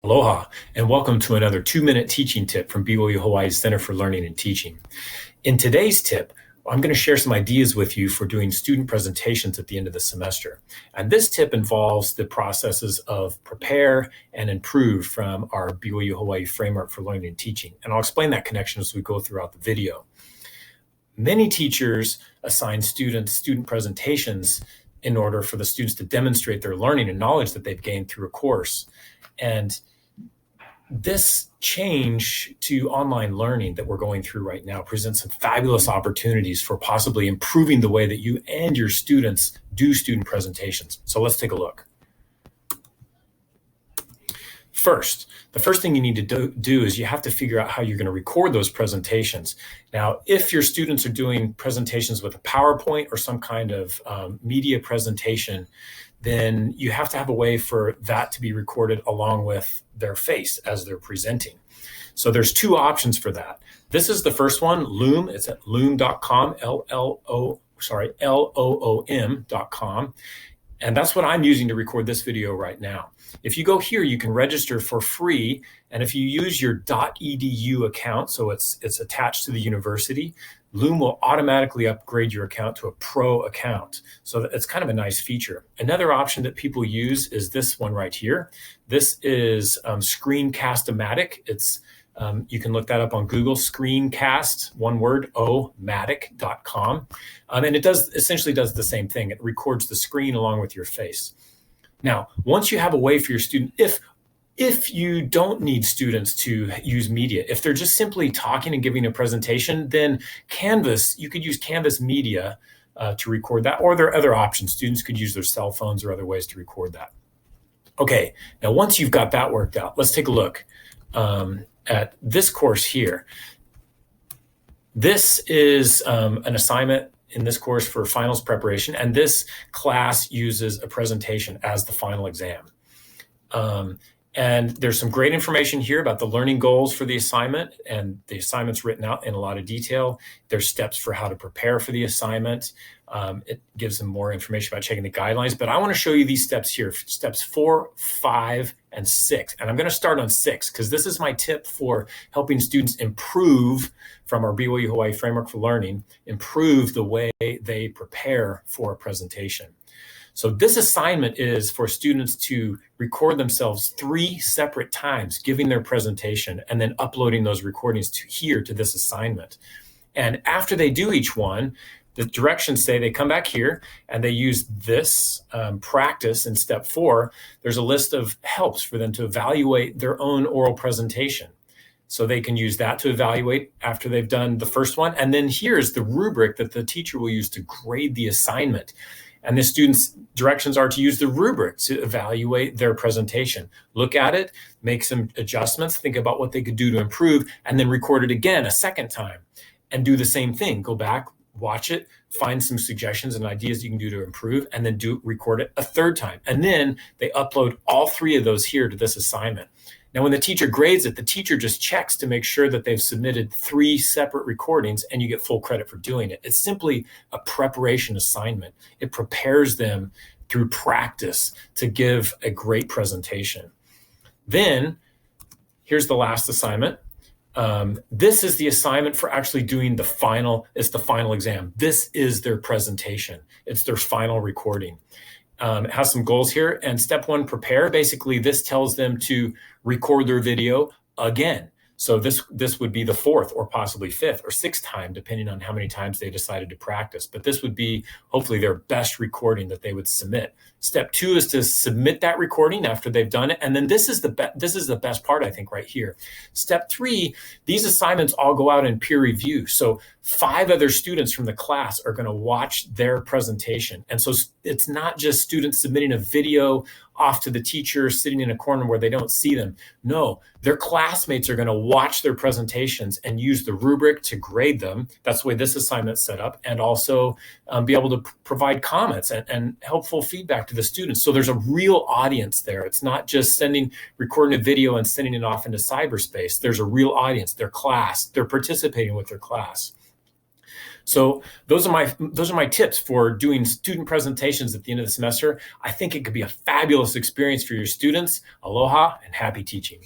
Aloha, and welcome to another 2-minute teaching tip from BYU Hawaii's Center for Learning and Teaching. In today's tip, I'm going to share some ideas with you for doing student presentations at the end of the semester. And this tip involves the processes of prepare and improve from our BYU Hawaii Framework for Learning and Teaching. And I'll explain that connection as we go throughout the video. Many teachers assign students student presentations in order for the students to demonstrate their learning and knowledge that they've gained through a course. And this change to online learning that we're going through right now presents some fabulous opportunities for possibly improving the way that you and your students do student presentations. So let's take a look. First, the first thing you need to do is you have to figure out how you're going to record those presentations. Now, if your students are doing presentations with a PowerPoint or some kind of media presentation, then you have to have a way for that to be recorded along with their face as they're presenting. So there's two options for that. This is the first one, Loom. It's at loom.com, Loom.com. And that's what I'm using to record this video right now. If you go here, you can register for free. And if you use your .edu account, so it's attached to the university, Loom will automatically upgrade your account to a pro account. So it's kind of a nice feature. Another option that people use is this one right here. This is Screencast-O-Matic. It's you can look that up on Google, Screencast, one word, o-matic.com. And it essentially does the same thing. It records the screen along with your face. Now, once you have a way for your student, if you don't need students to use media, if they're just simply talking and giving a presentation, then Canvas, you could use Canvas Media to record that, or there are other options. Students could use their cell phones or other ways to record that. Okay, now once you've got that worked out, let's take a look at this course here. This is an assignment in this course for finals preparation, and this class uses a presentation as the final exam. And there's some great information here about the learning goals for the assignment, and the assignment's written out in a lot of detail. There's steps for how to prepare for the assignment. It gives them more information about checking the guidelines, but I want to show you these steps here, steps 4, 5, and 6. And I'm going to start on 6 because this is my tip for helping students improve from our BYU Hawaii Framework for Learning, improve the way they prepare for a presentation. So this assignment is for students to record themselves 3 separate times, giving their presentation and then uploading those recordings to this assignment. And after they do each one, the directions say they come back here and they use this practice in step 4. There's a list of helps for them to evaluate their own oral presentation. So they can use that to evaluate after they've done the first one. And then here's the rubric that the teacher will use to grade the assignment. And the students' directions are to use the rubric to evaluate their presentation. Look at it, make some adjustments, think about what they could do to improve, and then record it again a second time and do the same thing. Go back, watch it, find some suggestions and ideas you can do to improve, and then record it a third time. And then they upload all 3 of those here to this assignment. Now, when the teacher grades it, the teacher just checks to make sure that they've submitted 3 separate recordings, and you get full credit for doing it. It's simply a preparation assignment. It prepares them through practice to give a great presentation. Then, here's the last assignment. This is the assignment for actually doing the final exam. This is their presentation. It's their final recording. It has some goals here. And step 1, prepare. Basically, this tells them to record their video again. So this would be the 4th or possibly 5th or 6th time, depending on how many times they decided to practice. But this would be hopefully their best recording that they would submit. Step 2 is to submit that recording after they've done it. And then this is the best part, I think, right here. Step 3, these assignments all go out in peer review. So 5 other students from the class are going to watch their presentation. And so it's not just students submitting a video off to the teacher sitting in a corner where they don't see them. No, their classmates are going to watch their presentations and use the rubric to grade them. That's the way this assignment's set up, and also be able to provide comments and helpful feedback to the students. So there's a real audience there. It's not just recording a video and sending it off into cyberspace. There's a real audience, their class. They're participating with their class. So those are my tips for doing student presentations at the end of the semester. I think it could be a fabulous experience for your students. Aloha and happy teaching.